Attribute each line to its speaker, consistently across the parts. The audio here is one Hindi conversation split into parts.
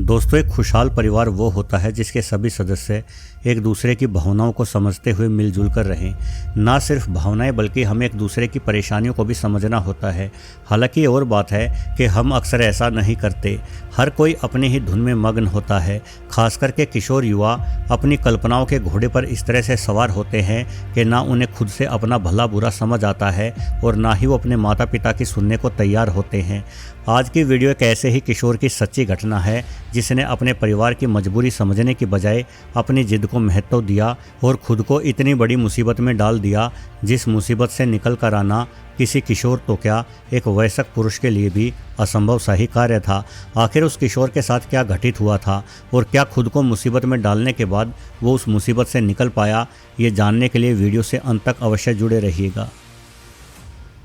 Speaker 1: दोस्तों, एक खुशहाल परिवार वो होता है जिसके सभी सदस्य एक दूसरे की भावनाओं को समझते हुए मिलजुल कर रहें। ना सिर्फ भावनाएं बल्कि हमें एक दूसरे की परेशानियों को भी समझना होता है। हालांकि ये और बात है कि हम अक्सर ऐसा नहीं करते। हर कोई अपनी ही धुन में मग्न होता है। खास करके किशोर युवा अपनी कल्पनाओं के घोड़े पर इस तरह से सवार होते हैं कि ना उन्हें खुद से अपना भला बुरा समझ आता है और ना ही वो अपने माता पिता की सुनने को तैयार होते हैं। आज की वीडियो एक ऐसे ही किशोर की सच्ची घटना है जिसने अपने परिवार की मजबूरी समझने की बजाय अपनी जिद को महत्व दिया और खुद को इतनी बड़ी मुसीबत में डाल दिया, जिस मुसीबत से निकल कर आना किसी किशोर तो क्या एक वयस्क पुरुष के लिए भी असंभव सा ही कार्य था। आखिर उस किशोर के साथ क्या घटित हुआ था और क्या खुद को मुसीबत में डालने के बाद वो उस मुसीबत से निकल पाया, ये जानने के लिए वीडियो से अंत तक अवश्य जुड़े रहिएगा।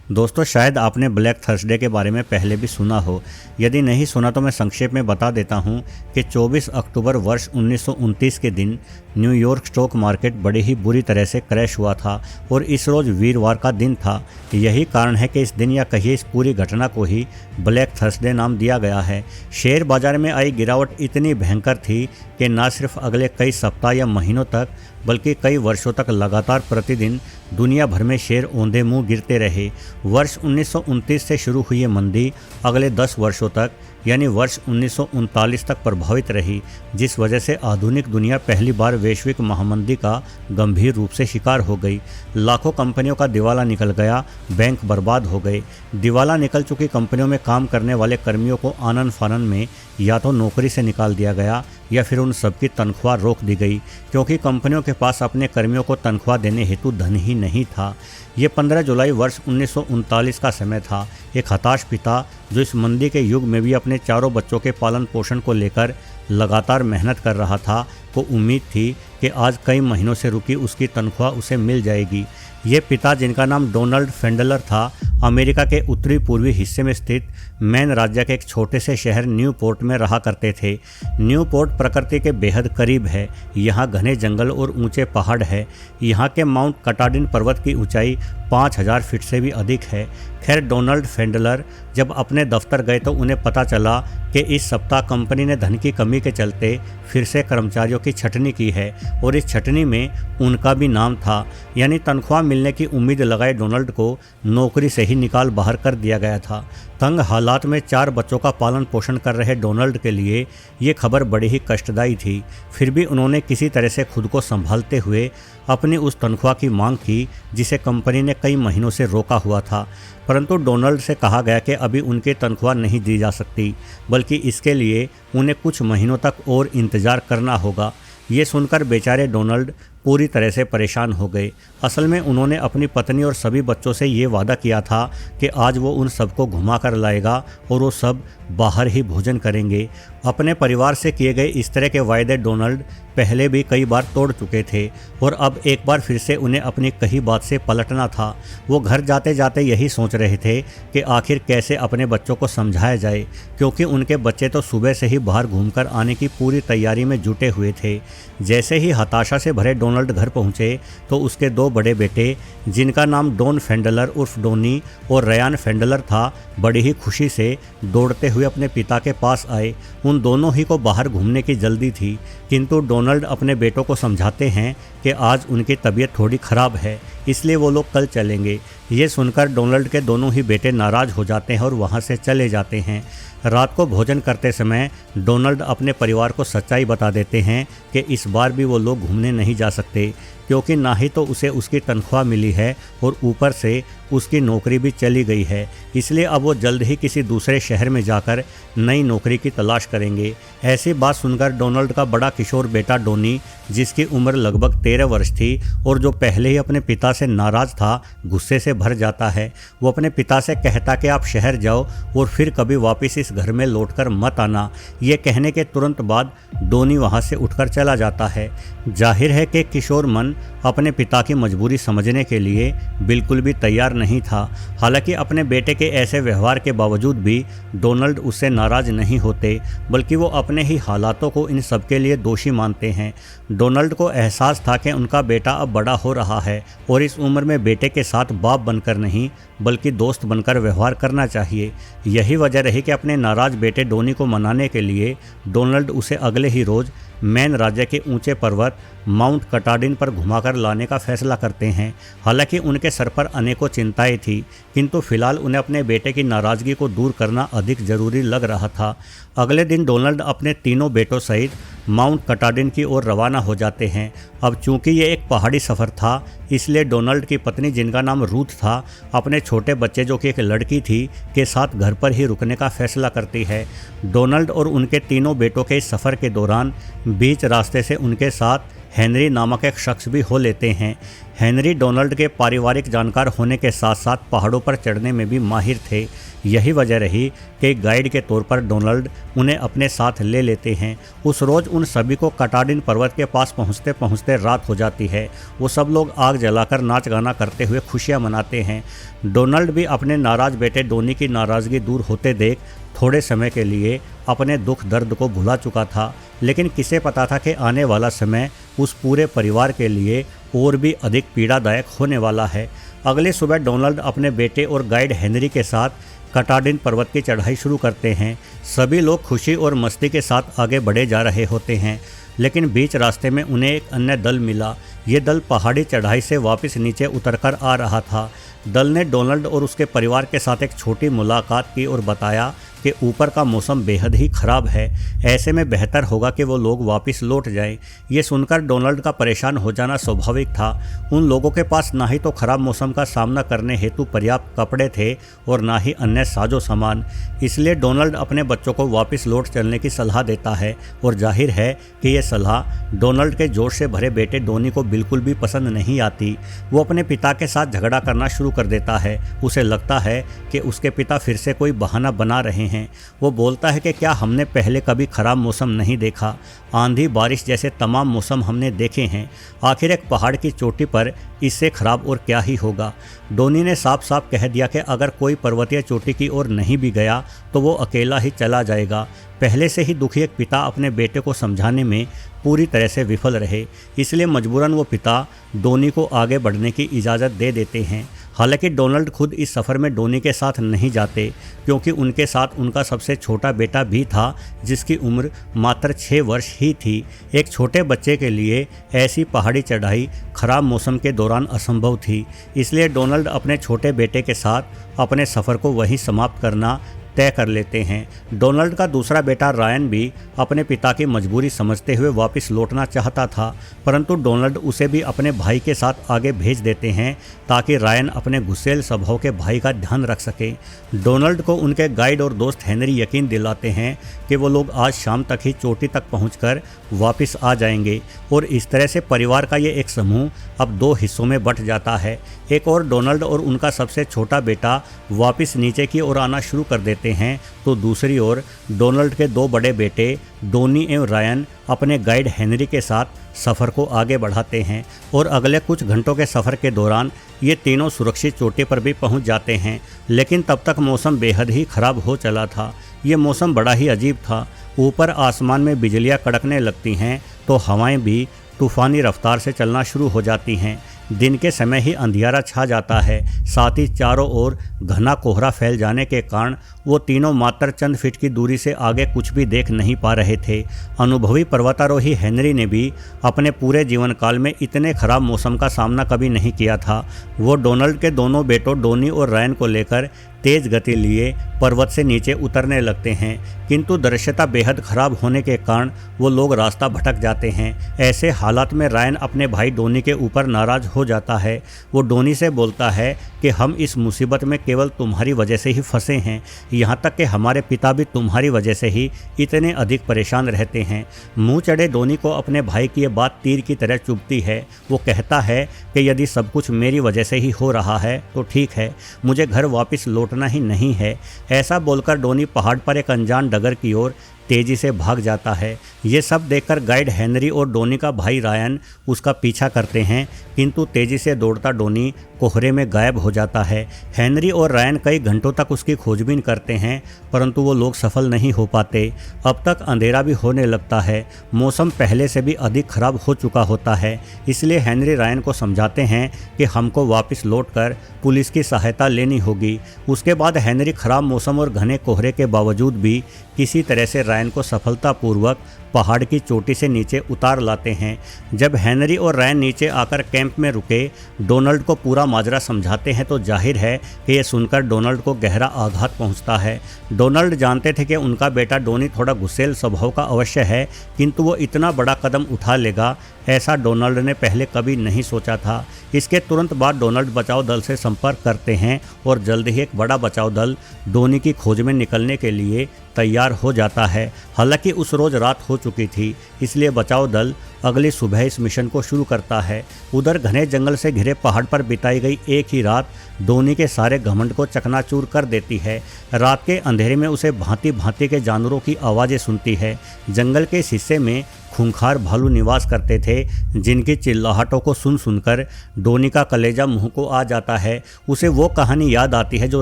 Speaker 1: दोस्तों, शायद आपने ब्लैक थर्सडे के बारे में पहले भी सुना हो। यदि नहीं सुना तो मैं संक्षेप में बता देता हूं कि 24 अक्टूबर वर्ष 1929 के दिन न्यूयॉर्क स्टॉक मार्केट बड़ी ही बुरी तरह से क्रैश हुआ था और इस रोज़ वीरवार का दिन था। यही कारण है कि इस दिन या कहिए इस पूरी घटना को ही ब्लैक थर्सडे नाम दिया गया है। शेयर बाजार में आई गिरावट इतनी भयंकर थी कि न सिर्फ अगले कई सप्ताह या महीनों तक बल्कि कई वर्षों तक लगातार प्रतिदिन दुनिया भर में शेयर औंधे मुंह गिरते रहे। वर्ष 1929 से शुरू हुई ये मंदी अगले 10 वर्षों तक यानी वर्ष 1939 तक प्रभावित रही, जिस वजह से आधुनिक दुनिया पहली बार वैश्विक महामंदी का गंभीर रूप से शिकार हो गई। लाखों कंपनियों का दिवाला निकल गया, बैंक बर्बाद हो गए। दिवाला निकल चुकी कंपनियों में काम करने वाले कर्मियों को आनन फानन में या तो नौकरी से निकाल दिया गया या फिर उन सबकी तनख्वाह रोक दी गई, क्योंकि कंपनियों के पास अपने कर्मियों को तनख्वाह देने हेतु धन ही नहीं था। ये 15 जुलाई वर्ष 1939 का समय था। एक हताश पिता जो इस मंदी के युग में भी अपने चारों बच्चों के पालन पोषण को लेकर लगातार मेहनत कर रहा था, को उम्मीद थी कि आज कई महीनों से रुकी उसकी तनख्वाह उसे मिल जाएगी। ये पिता, जिनका नाम डोनाल्ड फेंडलर था, अमेरिका के उत्तरी पूर्वी हिस्से में स्थित मैन राज्य के एक छोटे से शहर न्यूपोर्ट में रहा करते थे। न्यूपोर्ट प्रकृति के बेहद करीब है। यहाँ घने जंगल और ऊंचे पहाड़ है। यहाँ के माउंट कटाडिन पर्वत की ऊंचाई 5000 फीट से भी अधिक है। खैर, डोनाल्ड फेंडलर जब अपने दफ्तर गए तो उन्हें पता चला कि इस सप्ताह कंपनी ने धन की कमी के चलते फिर से कर्मचारियों की छटनी की है और इस छटनी में उनका भी नाम था। यानी तनख्वाह मिलने की उम्मीद लगाए डोनाल्ड को नौकरी से ही निकाल बाहर कर दिया गया था। तंग हालात में 4 बच्चों का पालन पोषण कर रहे डोनाल्ड के लिए ये खबर बड़ी ही कष्टदायी थी। फिर भी उन्होंने किसी तरह से खुद को संभालते हुए अपनी उस तनख्वाह की मांग की जिसे कंपनी ने कई महीनों से रोका हुआ था। परंतु डोनाल्ड से कहा गया कि अभी उनकी तनख्वाह नहीं दी जा सकती, बल्कि इसके लिए उन्हें कुछ महीनों तक और इंतज़ार करना होगा। ये सुनकर बेचारे डोनाल्ड पूरी तरह से परेशान हो गए। असल में उन्होंने अपनी पत्नी और सभी बच्चों से ये वादा किया था कि आज वो उन सबको घुमा कर लाएगा और वो सब बाहर ही भोजन करेंगे। अपने परिवार से किए गए इस तरह के वायदे डोनाल्ड पहले भी कई बार तोड़ चुके थे और अब एक बार फिर से उन्हें अपनी कही बात से पलटना था। वो घर जाते जाते यही सोच रहे थे कि आखिर कैसे अपने बच्चों को समझाया जाए, क्योंकि उनके बच्चे तो सुबह से ही बाहर घूमकर आने की पूरी तैयारी में जुटे हुए थे। जैसे ही हताशा से भरे डोनाल्ड घर पहुंचे तो उसके 2 बड़े बेटे, जिनका नाम डॉन फेंडलर उर्फ डोनी और रयान फेंडलर था, बड़ी ही खुशी से दौड़ते हुए अपने पिता के पास आए। उन दोनों ही को बाहर घूमने की जल्दी थी, किंतु डोनाल्ड अपने बेटों को समझाते हैं कि आज उनकी तबीयत थोड़ी ख़राब है, इसलिए वो लोग कल चलेंगे। ये सुनकर डोनाल्ड के दोनों ही बेटे नाराज़ हो जाते हैं और वहाँ से चले जाते हैं। रात को भोजन करते समय डोनाल्ड अपने परिवार को सच्चाई बता देते हैं कि इस बार भी वो लोग घूमने नहीं जा सकते, क्योंकि ना ही तो उसे उसकी तनख्वाह मिली है और ऊपर से उसकी नौकरी भी चली गई है। इसलिए अब वो जल्द ही किसी दूसरे शहर में जाकर नई नौकरी की तलाश करेंगे। ऐसी बात सुनकर डोनाल्ड का बड़ा किशोर बेटा डोनी, जिसकी उम्र लगभग 13 वर्ष थी और जो पहले ही अपने पिता से नाराज़ था, गुस्से से भर जाता है। वो अपने पिता से कहता कि आप शहर जाओ और फिर कभी वापस इस घर में लौटकर मत आना। ये कहने के तुरंत बाद डोनी वहाँ से उठकर चला जाता है। जाहिर है कि किशोर मन अपने पिता की मजबूरी समझने के लिए बिल्कुल भी तैयार नहीं था। हालांकि अपने बेटे के ऐसे व्यवहार के बावजूद भी डोनाल्ड उससे नाराज़ नहीं होते, बल्कि वो अपने ही हालातों को इन सब के लिए दोषी मानते हैं। डोनाल्ड को एहसास था कि उनका बेटा अब बड़ा हो रहा है और इस उम्र में बेटे के साथ बाप बनकर नहीं बल्कि दोस्त बनकर व्यवहार करना चाहिए। यही वजह रही कि अपने नाराज बेटे डोनी को मनाने के लिए डोनाल्ड उसे अगले ही रोज़ मैन राज्य के ऊंचे पर्वत माउंट कटाडिन पर घुमाकर लाने का फैसला करते हैं। हालांकि उनके सर पर अनेकों चिंताएं थी, किंतु फिलहाल उन्हें अपने बेटे की नाराज़गी को दूर करना अधिक जरूरी लग रहा था। अगले दिन डोनाल्ड अपने तीनों बेटों सहित माउंट कटाडिन की ओर रवाना हो जाते हैं। अब चूंकि ये एक पहाड़ी सफ़र था, इसलिए डोनाल्ड की पत्नी, जिनका नाम रूथ था, अपने छोटे बच्चे जो कि एक लड़की थी, के साथ घर पर ही रुकने का फैसला करती है। डोनाल्ड और उनके तीनों बेटों के इस सफ़र के दौरान बीच रास्ते से उनके साथ हेनरी नामक एक शख्स भी हो लेते हैं। हेनरी डोनाल्ड के पारिवारिक जानकार होने के साथ साथ पहाड़ों पर चढ़ने में भी माहिर थे। यही वजह रही कि गाइड के तौर पर डोनाल्ड उन्हें अपने साथ ले लेते हैं। उस रोज़ उन सभी को कटाडिन पर्वत के पास पहुंचते पहुंचते रात हो जाती है। वो सब लोग आग जलाकर नाच गाना करते हुए खुशियां मनाते हैं। डोनाल्ड भी अपने नाराज बेटे डोनी की नाराज़गी दूर होते देख थोड़े समय के लिए अपने दुख दर्द को भुला चुका था, लेकिन किसे पता था कि आने वाला समय उस पूरे परिवार के लिए और भी अधिक पीड़ादायक होने वाला है। अगली सुबह डोनाल्ड अपने बेटे और गाइड हेनरी के साथ कटाडिन पर्वत की चढ़ाई शुरू करते हैं। सभी लोग खुशी और मस्ती के साथ आगे बढ़े जा रहे होते हैं, लेकिन बीच रास्ते में उन्हें एक अन्य दल मिला। ये दल पहाड़ी चढ़ाई से वापस नीचे उतरकर आ रहा था। दल ने डोनाल्ड और उसके परिवार के साथ एक छोटी मुलाकात की और बताया कि ऊपर का मौसम बेहद ही ख़राब है, ऐसे में बेहतर होगा कि वो लोग वापस लौट जाएं। ये सुनकर डोनाल्ड का परेशान हो जाना स्वाभाविक था। उन लोगों के पास ना ही तो ख़राब मौसम का सामना करने हेतु पर्याप्त कपड़े थे और ना ही अन्य साजो सामान। इसलिए डोनाल्ड अपने बच्चों को वापस लौट चलने की सलाह देता है और जाहिर है कि यह सलाह डोनाल्ड के जोश से भरे बेटे डोनी को बिल्कुल भी पसंद नहीं आती। वो अपने पिता के साथ झगड़ा करना शुरू कर देता है। उसे लगता है कि उसके पिता फिर से कोई बहाना बना रहे हैं। वो बोलता है कि क्या हमने पहले कभी खराब मौसम नहीं देखा? आंधी बारिश जैसे तमाम मौसम हमने देखे हैं, आखिर एक पहाड़ की चोटी पर इससे खराब और क्या ही होगा। डोनी ने साफ साफ कह दिया कि अगर कोई पर्वतीय चोटी की ओर नहीं भी गया तो वो अकेला ही चला जाएगा। पहले से ही दुखी एक पिता अपने बेटे को समझाने में पूरी तरह से विफल रहे, इसलिए मजबूरन वो पिता डोनी को आगे बढ़ने की इजाज़त दे देते हैं। हालांकि डोनाल्ड खुद इस सफ़र में डोनी के साथ नहीं जाते, क्योंकि उनके साथ उनका सबसे छोटा बेटा भी था, जिसकी उम्र मात्र 6 वर्ष ही थी। एक छोटे बच्चे के लिए ऐसी पहाड़ी चढ़ाई खराब मौसम के दौरान असंभव थी, इसलिए डोनाल्ड अपने छोटे बेटे के साथ अपने सफ़र को वहीं समाप्त करना तय कर लेते हैं। डोनाल्ड का दूसरा बेटा रायन भी अपने पिता की मजबूरी समझते हुए वापस लौटना चाहता था, परंतु डोनाल्ड उसे भी अपने भाई के साथ आगे भेज देते हैं ताकि रायन अपने गुस्सैल स्वभाव के भाई का ध्यान रख सके। डोनाल्ड को उनके गाइड और दोस्त हेनरी यकीन दिलाते हैं कि वो लोग आज शाम तक ही चोटी तक पहुंचकर वापस आ जाएंगे और इस तरह से परिवार का ये एक समूह अब 2 हिस्सों में बंट जाता है। एक और डोनाल्ड और उनका सबसे छोटा बेटा वापस नीचे की ओर आना शुरू कर देते हैं, तो दूसरी ओर डोनाल्ड के 2 बड़े बेटे डोनी एवं रायन अपने गाइड हेनरी के साथ सफ़र को आगे बढ़ाते हैं और अगले कुछ घंटों के सफ़र के दौरान ये तीनों सुरक्षित चोटी पर भी पहुंच जाते हैं। लेकिन तब तक मौसम बेहद ही ख़राब हो चला था। ये मौसम बड़ा ही अजीब था। ऊपर आसमान में बिजलियां कड़कने लगती हैं तो हवाएं भी तूफ़ानी रफ्तार से चलना शुरू हो जाती हैं। दिन के समय ही अंधियारा छा जाता है, साथ ही चारों ओर घना कोहरा फैल जाने के कारण वो तीनों मात्र चंद फीट की दूरी से आगे कुछ भी देख नहीं पा रहे थे। अनुभवी पर्वतारोही हेनरी ने भी अपने पूरे जीवन काल में इतने खराब मौसम का सामना कभी नहीं किया था। वो डोनाल्ड के दोनों बेटों डोनी और रायन को लेकर तेज़ गति लिए पर्वत से नीचे उतरने लगते हैं, किंतु दृश्यता बेहद खराब होने के कारण वो लोग रास्ता भटक जाते हैं। ऐसे हालात में रायन अपने भाई डोनी के ऊपर नाराज हो जाता है। वो डोनी से बोलता है कि हम इस मुसीबत में केवल तुम्हारी वजह से ही फंसे हैं, यहाँ तक कि हमारे पिता भी तुम्हारी वजह से ही इतने अधिक परेशान रहते हैं। मुँह चढ़े डोनी को अपने भाई की ये बात तीर की तरह चुभती है। वो कहता है कि यदि सब कुछ मेरी वजह से ही हो रहा है तो ठीक है, मुझे घर वापस लौटना ही नहीं है। ऐसा बोलकर डोनी पहाड़ पर एक अनजान डगर की ओर तेजी से भाग जाता है। ये सब देखकर गाइड हेनरी और डोनी का भाई रायन उसका पीछा करते हैं, किंतु तेजी से दौड़ता डोनी कोहरे में गायब हो जाता है। हेनरी और रायन कई घंटों तक उसकी खोजबीन करते हैं, परंतु वो लोग सफल नहीं हो पाते। अब तक अंधेरा भी होने लगता है, मौसम पहले से भी अधिक खराब हो चुका होता है। इसलिए हेनरी रायन को समझाते हैं कि हमको वापस लौटकर पुलिस की सहायता लेनी होगी। उसके बाद हेनरी खराब मौसम और घने कोहरे के बावजूद भी किसी तरह से रायन को सफलतापूर्वक पहाड़ की चोटी से नीचे उतार लाते हैं। जब हेनरी और रायन नीचे आकर कैंप में रुके डोनाल्ड को पूरा माजरा समझाते हैं तो जाहिर है कि यह सुनकर डोनाल्ड को गहरा आघात पहुंचता है। डोनाल्ड जानते थे कि उनका बेटा डोनी थोड़ा गुस्सैल स्वभाव का अवश्य है, किंतु वो इतना बड़ा कदम उठा लेगा ऐसा डोनाल्ड ने पहले कभी नहीं सोचा था। इसके तुरंत बाद डोनाल्ड बचाव दल से संपर्क करते हैं और जल्द ही एक बड़ा बचाव दल डोनी की खोज में निकलने के लिए तैयार हो जाता है। हालांकि उस रोज रात हो चुकी थी, इसलिए बचाव दल अगली सुबह इस मिशन को शुरू करता है। उधर घने जंगल से घिरे पहाड़ पर बिताई गई एक ही रात डोनी के सारे घमंड को चकनाचूर कर देती है। रात के अंधेरे में उसे भांति भांति के जानवरों की आवाज़ें सुनती है। जंगल के इस हिस्से में खूंखार भालू निवास करते थे, जिनकी चिल्लाहटों को सुन सुनकर डोनी का कलेजा मुंह को आ जाता है। उसे वो कहानी याद आती है जो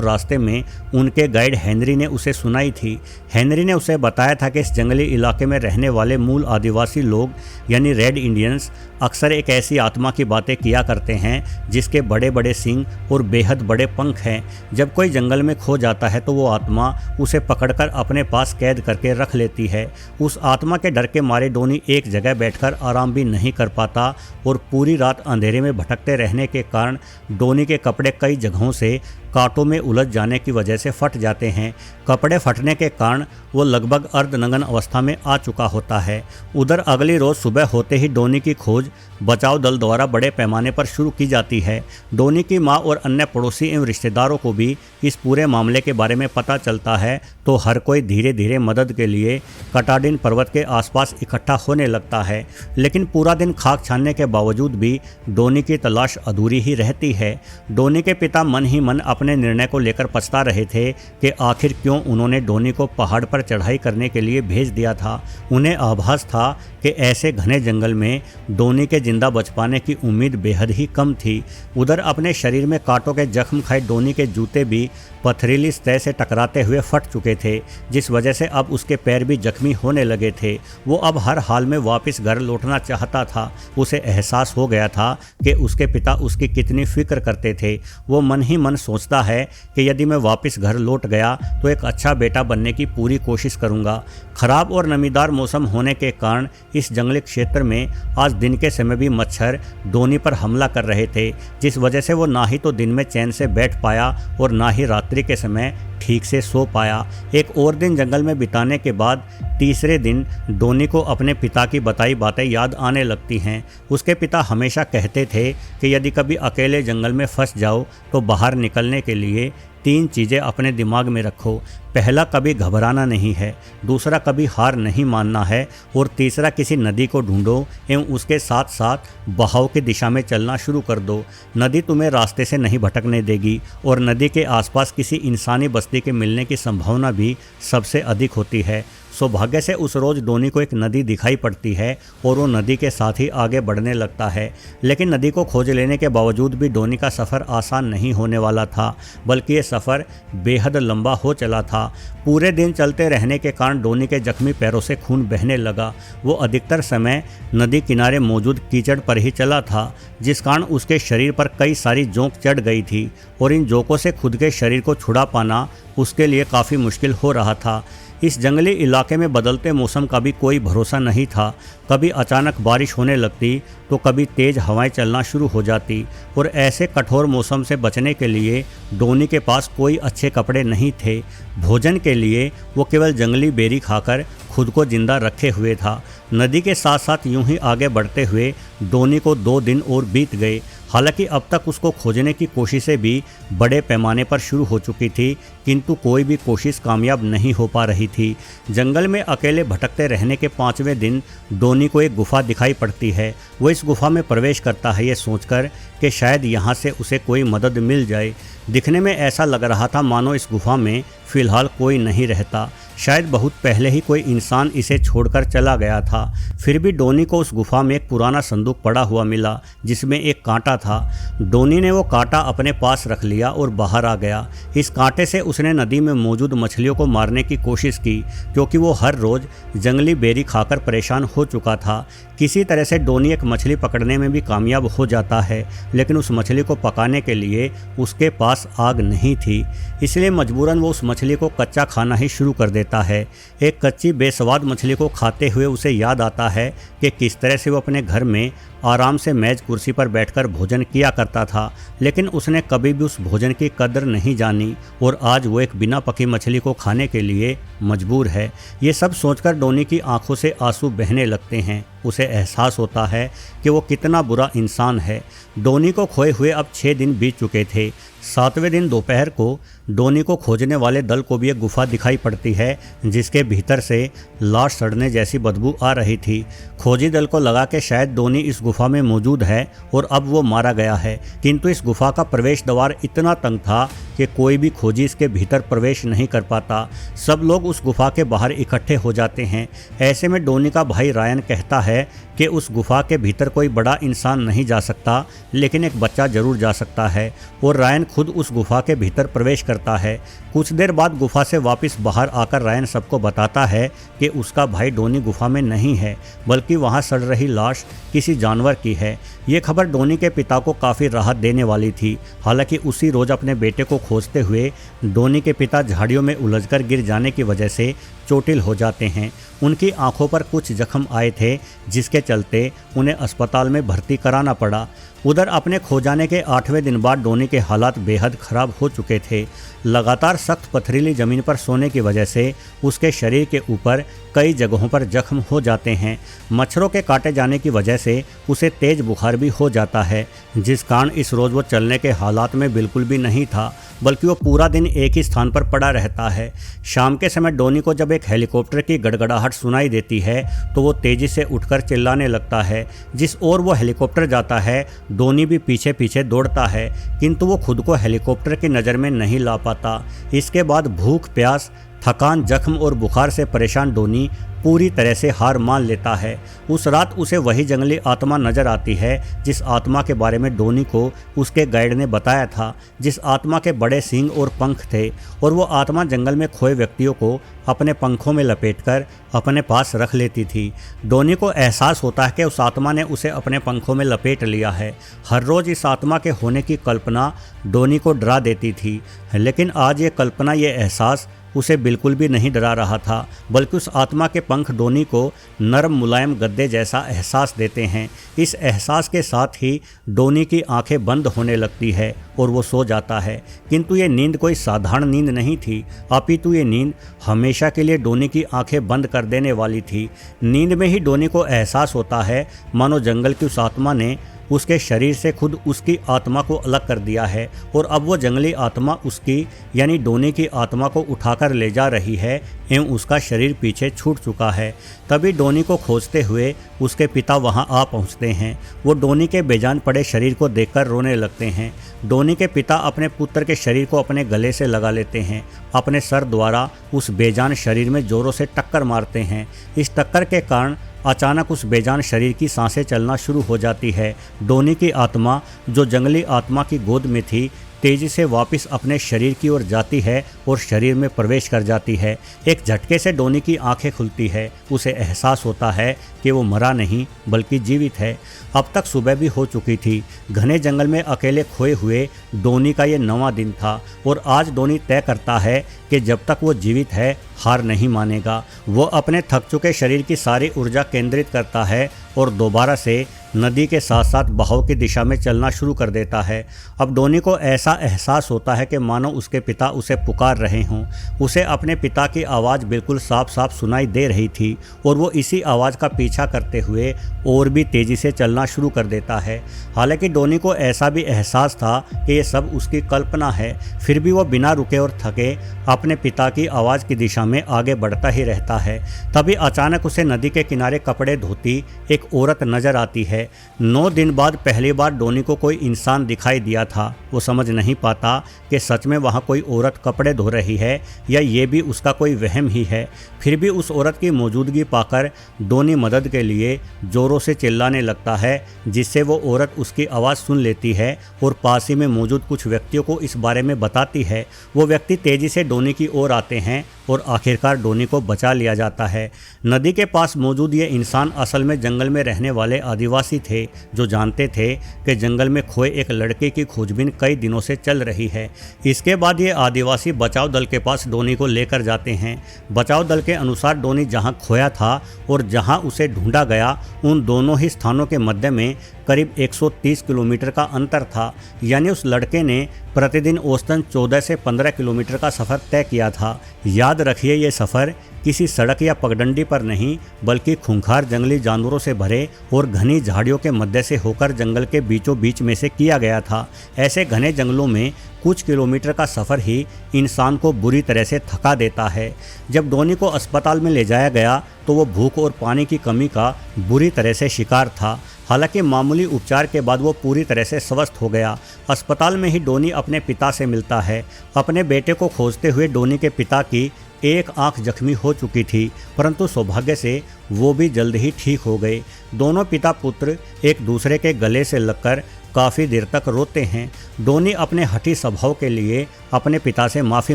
Speaker 1: रास्ते में उनके गाइड हेनरी ने उसे सुनाई थी। हेनरी ने उसे बताया था कि इस जंगली इलाके में रहने वाले मूल आदिवासी लोग यानी रेड इंडियंस अक्सर एक ऐसी आत्मा की बातें किया करते हैं जिसके बड़े बड़े सींग और बेहद बड़े पंख हैं। जब कोई जंगल में खो जाता है तो वो आत्मा उसे पकड़कर अपने पास कैद करके रख लेती है। उस आत्मा के डर के मारे डोनी एक जगह बैठकर आराम भी नहीं कर पाता और पूरी रात अंधेरे में भटकते रहने के कारण डोनी के कपड़े कई जगहों से कांटों में उलझ जाने की वजह से फट जाते हैं। कपड़े फटने के कारण वो लगभग अर्धनग्न अवस्था में आ चुका होता है। उधर अगली रोज सुबह होते ही डोनी की खोज बचाव दल द्वारा बड़े पैमाने पर शुरू की जाती है। डोनी की मां और अन्य पड़ोसी एवं रिश्तेदारों को भी इस पूरे मामले के बारे में पता चलता है, तो हर कोई धीरे धीरे मदद के लिए कटाडिन पर्वत के आसपास इकट्ठा होने लगता है। लेकिन पूरा दिन खाक छानने के बावजूद भी डोनी की तलाश अधूरी ही रहती है। डोनी के पिता मन ही मन अपने निर्णय को लेकर पछता रहे थे कि आखिर क्यों उन्होंने डोनी को पहाड़ पर चढ़ाई करने के लिए भेज दिया था। उन्हें आभास था कि ऐसे घने जंगल में डोनी के जिंदा बच पाने की उम्मीद बेहद ही कम थी। उधर अपने शरीर में कांटों के जख्म खाए डोनी के जूते भी पथरीली सतह से टकराते हुए फट चुके थे, जिस वजह से अब उसके पैर भी जख्मी होने लगे थे। वो अब हर हाल में वापस घर लौटना चाहता था। उसे एहसास हो गया था कि उसके पिता उसकी कितनी फिक्र करते थे। वो मन ही मन सोचता है कि यदि मैं वापस घर लौट गया तो एक अच्छा बेटा बनने की पूरी कोशिश करूंगा। खराब और नमीदार मौसम होने के कारण इस जंगली क्षेत्र में आज दिन के समय भी मच्छर डोनी पर हमला कर रहे थे, जिस वजह से वो ना ही तो दिन में चैन से बैठ पाया और ना ही रात्रि के समय ठीक से सो पाया। एक और दिन जंगल में बिताने के बाद तीसरे दिन डोनी को अपने पिता की बताई बातें याद आने लगती हैं। उसके पिता हमेशा कहते थे कि यदि कभी अकेले जंगल में फंस जाओ तो बाहर निकलने के लिए 3 चीज़ें अपने दिमाग में रखो। पहला, कभी घबराना नहीं है। दूसरा, कभी हार नहीं मानना है। और तीसरा, किसी नदी को ढूंढो एवं उसके साथ साथ बहाव की दिशा में चलना शुरू कर दो। नदी तुम्हें रास्ते से नहीं भटकने देगी और नदी के आसपास किसी इंसानी बस्ती के मिलने की संभावना भी सबसे अधिक होती है। सौभाग्य से उस रोज़ डोनी को एक नदी दिखाई पड़ती है और वो नदी के साथ ही आगे बढ़ने लगता है। लेकिन नदी को खोज लेने के बावजूद भी डोनी का सफ़र आसान नहीं होने वाला था, बल्कि ये सफ़र बेहद लंबा हो चला था। पूरे दिन चलते रहने के कारण डोनी के जख्मी पैरों से खून बहने लगा। वो अधिकतर समय नदी किनारे मौजूद कीचड़ पर ही चला था, जिस कारण उसके शरीर पर कई सारी जोंक चढ़ गई थी और इन जोंकों से खुद के शरीर को छुड़ा पाना उसके लिए काफ़ी मुश्किल हो रहा था। इस जंगली इलाके में बदलते मौसम का भी कोई भरोसा नहीं था। कभी अचानक बारिश होने लगती तो कभी तेज़ हवाएं चलना शुरू हो जाती और ऐसे कठोर मौसम से बचने के लिए डोनी के पास कोई अच्छे कपड़े नहीं थे। भोजन के लिए वो केवल जंगली बेरी खाकर खुद को जिंदा रखे हुए था। नदी के साथ साथ यूं ही आगे बढ़ते हुए डोनी को 2 दिन और बीत गए। हालांकि अब तक उसको खोजने की कोशिशें भी बड़े पैमाने पर शुरू हो चुकी थी, किंतु कोई भी कोशिश कामयाब नहीं हो पा रही थी। जंगल में अकेले भटकते रहने के 5वें दिन डोनी को एक गुफा दिखाई पड़ती है। वो इस गुफा में प्रवेश करता है ये सोचकर कि शायद यहाँ से उसे कोई मदद मिल जाए। दिखने में ऐसा लग रहा था मानो इस गुफा में फिलहाल कोई नहीं रहता। शायद बहुत पहले ही कोई इंसान इसे छोड़कर चला गया था। फिर भी डोनी को उस गुफा में एक पुराना संदूक पड़ा हुआ मिला जिसमें एक कांटा था। डोनी ने वो कांटा अपने पास रख लिया और बाहर आ गया। इस कांटे से उसने नदी में मौजूद मछलियों को मारने की कोशिश की, क्योंकि वो हर रोज़ जंगली बेरी खाकर परेशान हो चुका था। किसी तरह से डोनी एक मछली पकड़ने में भी कामयाब हो जाता है, लेकिन उस मछली को पकाने के लिए उसके पास आग नहीं थी, इसलिए मजबूरन वो उस मछली को कच्चा खाना ही शुरू कर देता है। एक कच्ची बेस्वाद मछली को खाते हुए उसे याद आता है कि किस तरह से वो अपने घर में आराम से मेज कुर्सी पर बैठकर भोजन किया करता था, लेकिन उसने कभी भी उस भोजन की कदर नहीं जानी और आज वो एक बिना पकी मछली को खाने के लिए मजबूर है। ये सब सोचकर डोनी की आंखों से आंसू बहने लगते हैं। उसे एहसास होता है कि वो कितना बुरा इंसान है। डोनी को खोए हुए अब 6 दिन बीत चुके थे। 7वें दिन दोपहर को डोनी को खोजने वाले दल को भी एक गुफा दिखाई पड़ती है जिसके भीतर से लाश सड़ने जैसी बदबू आ रही थी। खोजी दल को लगा कि शायद डोनी इस गुफा में मौजूद है और अब वो मारा गया है, किंतु इस गुफा का प्रवेश द्वार इतना तंग था कि कोई भी खोजी इसके भीतर प्रवेश नहीं कर पाता। सब लोग उस गुफा के बाहर इकट्ठे हो जाते हैं। ऐसे में डोनी का भाई रायन कहता है कि उस गुफा के भीतर कोई बड़ा इंसान नहीं जा सकता, लेकिन एक बच्चा जरूर जा सकता है, और रायन खुद उस गुफा के भीतर प्रवेश करता है। कुछ देर बाद गुफा से वापस बाहर आकर रायन सबको बताता है कि उसका भाई डोनी गुफा में नहीं है, बल्कि वहां सड़ रही लाश किसी जानवर की है। ये खबर डोनी के पिता को काफ़ी राहत देने वाली थी। हालांकि उसी रोज़ अपने बेटे को खोजते हुए डोनी के पिता झाड़ियों में उलझकर गिर जाने की वजह से चोटिल हो जाते हैं। उनकी आंखों पर कुछ जख्म आए थे, जिसके चलते उन्हें अस्पताल में भर्ती कराना पड़ा। उधर अपने खो जाने के 8वें दिन बाद डोनी के हालात बेहद खराब हो चुके थे। लगातार सख्त पथरीली ज़मीन पर सोने की वजह से उसके शरीर के ऊपर कई जगहों पर जख्म हो जाते हैं। मच्छरों के काटे जाने की वजह से उसे तेज बुखार भी हो जाता है, जिस कारण इस रोज़ वो चलने के हालात में बिल्कुल भी नहीं था, बल्कि वो पूरा दिन एक ही स्थान पर पड़ा रहता है। शाम के समय डोनी को जब एक हेलीकॉप्टर की गड़गड़ाहट सुनाई देती है तो वो तेज़ी से उठकर चिल्लाने लगता है। जिस ओर वो हेलीकॉप्टर जाता है डोनी भी पीछे पीछे दौड़ता है, किंतु वो खुद को हेलीकॉप्टर की नज़र में नहीं ला पाता। इसके बाद भूख, प्यास, थकान, जख्म और बुखार से परेशान डोनी पूरी तरह से हार मान लेता है। उस रात उसे वही जंगली आत्मा नजर आती है जिस आत्मा के बारे में डोनी को उसके गाइड ने बताया था, जिस आत्मा के बड़े सींग और पंख थे, और वो आत्मा जंगल में खोए व्यक्तियों को अपने पंखों में लपेटकर अपने पास रख लेती थी। डोनी को एहसास होता है कि उस आत्मा ने उसे अपने पंखों में लपेट लिया है। हर रोज़ इस आत्मा के होने की कल्पना डोनी को डरा देती थी, लेकिन आज ये कल्पना, ये एहसास उसे बिल्कुल भी नहीं डरा रहा था, बल्कि उस आत्मा के पंख डोनी को नरम मुलायम गद्दे जैसा एहसास देते हैं। इस एहसास के साथ ही डोनी की आंखें बंद होने लगती है और वो सो जाता है। किंतु ये नींद कोई साधारण नींद नहीं थी, अपितु ये नींद हमेशा के लिए डोनी की आंखें बंद कर देने वाली थी। नींद में ही डोनी को एहसास होता है मानो जंगल की उस आत्मा ने उसके शरीर से खुद उसकी आत्मा को अलग कर दिया है, और अब वो जंगली आत्मा उसकी यानी डोनी की आत्मा को उठाकर ले जा रही है एवं उसका शरीर पीछे छूट चुका है। तभी डोनी को खोजते हुए उसके पिता वहां आ पहुंचते हैं। वो डोनी के बेजान पड़े शरीर को देखकर रोने लगते हैं। डोनी के पिता अपने पुत्र के शरीर को अपने गले से लगा लेते हैं, अपने सर द्वारा उस बेजान शरीर में जोरों से टक्कर मारते हैं। इस टक्कर के कारण अचानक उस बेजान शरीर की सांसें चलना शुरू हो जाती है। डोनी की आत्मा, जो जंगली आत्मा की गोद में थी, तेजी से वापस अपने शरीर की ओर जाती है और शरीर में प्रवेश कर जाती है। एक झटके से डोनी की आंखें खुलती है। उसे एहसास होता है कि वो मरा नहीं बल्कि जीवित है। अब तक सुबह भी हो चुकी थी। घने जंगल में अकेले खोए हुए डोनी का ये 9वां दिन था, और आज डोनी तय करता है कि जब तक वो जीवित है हार नहीं मानेगा। वो अपने थक चुके शरीर की सारी ऊर्जा केंद्रित करता है और दोबारा से नदी के साथ साथ बहाव की दिशा में चलना शुरू कर देता है। अब डोनी को ऐसा एहसास होता है कि मानो उसके पिता उसे पुकार रहे हों। उसे अपने पिता की आवाज़ बिल्कुल साफ साफ सुनाई दे रही थी, और वो इसी आवाज़ का पीछा करते हुए और भी तेज़ी से चलना शुरू कर देता है। हालांकि डोनी को ऐसा भी एहसास था कि ये सब उसकी कल्पना है, फिर भी वो बिना रुके और थके अपने पिता की आवाज़ की दिशा में आगे बढ़ता ही रहता है। तभी अचानक उसे नदी के किनारे कपड़े धोती एक औरत नजर आती है। 9 दिन बाद पहली बार डोनी को कोई इंसान दिखाई दिया था। वो समझ नहीं पाता कि सच में वहाँ कोई औरत कपड़े धो रही है या ये भी उसका कोई वहम ही है। फिर भी उस औरत की मौजूदगी पाकर डोनी मदद के लिए जोरों से चिल्लाने लगता है, जिससे वो औरत उसकी आवाज़ सुन लेती है और पास ही में मौजूद कुछ व्यक्तियों को इस बारे में बताती है। वो व्यक्ति तेजी से डोनी की ओर आते हैं और आखिरकार डोनी को बचा लिया जाता है। नदी के पास मौजूद ये इंसान असल में जंगल में रहने वाले आदिवासी थे, जो जानते थे कि जंगल में खोए एक लड़के की खोजबीन कई दिनों से चल रही है। इसके बाद ये आदिवासी बचाव दल के पास डोनी को लेकर जाते हैं। बचाव दल के अनुसार डोनी जहां खोया था और जहां उसे ढूंढा गया, उन दोनों ही स्थानों के मध्य में करीब 130 किलोमीटर का अंतर था। यानी उस लड़के ने प्रतिदिन औसतन 14 से 15 किलोमीटर का सफ़र तय किया था। याद रखिए, ये सफ़र किसी सड़क या पगडंडी पर नहीं, बल्कि खूंखार जंगली जानवरों से भरे और घनी झाड़ियों के मध्य से होकर जंगल के बीचों बीच में से किया गया था। ऐसे घने जंगलों में कुछ किलोमीटर का सफ़र ही इंसान को बुरी तरह से थका देता है। जब डोनी को अस्पताल में ले जाया गया तो वो भूख और पानी की कमी का बुरी तरह से शिकार था। हालांकि मामूली उपचार के बाद वो पूरी तरह से स्वस्थ हो गया। अस्पताल में ही डोनी अपने पिता से मिलता है। अपने बेटे को खोजते हुए डोनी के पिता की एक आंख जख्मी हो चुकी थी, परंतु सौभाग्य से वो भी जल्द ही ठीक हो गए। दोनों पिता पुत्र एक दूसरे के गले से लगकर काफ़ी देर तक रोते हैं। डोनी अपने हठी स्वभाव के लिए अपने पिता से माफ़ी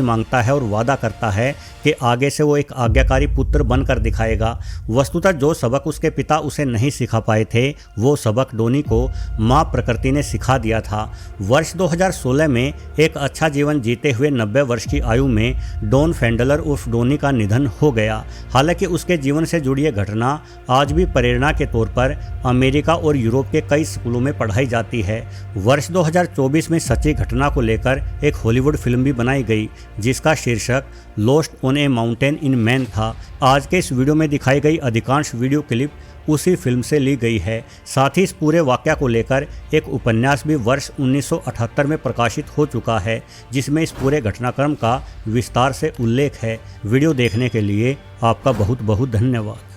Speaker 1: मांगता है और वादा करता है कि आगे से वो एक आज्ञाकारी पुत्र बनकर दिखाएगा। वस्तुतः जो सबक उसके पिता उसे नहीं सिखा पाए थे, वो सबक डोनी को माँ प्रकृति ने सिखा दिया था। वर्ष 2016 में एक अच्छा जीवन जीते हुए 90 वर्ष की आयु में डॉन फेंडलर उर्फ डोनी का निधन हो गया। हालांकि उसके जीवन से जुड़ी यह घटना आज भी प्रेरणा के तौर पर अमेरिका और यूरोप के कई स्कूलों में पढ़ाई जाती है। वर्ष 2024 में सच्ची घटना को लेकर एक हॉलीवुड फिल्म भी बनाई गई, जिसका शीर्षक lost on A mountain in man था। आज के इस वीडियो में दिखाई गई अधिकांश वीडियो क्लिप उसी फिल्म से ली गई है। साथ ही इस पूरे वाक़या को लेकर एक उपन्यास भी वर्ष 1978 में प्रकाशित हो चुका है, जिसमें इस पूरे घटनाक्रम का विस्तार से उल्लेख है। वीडियो देखने के लिए आपका बहुत बहुत धन्यवाद।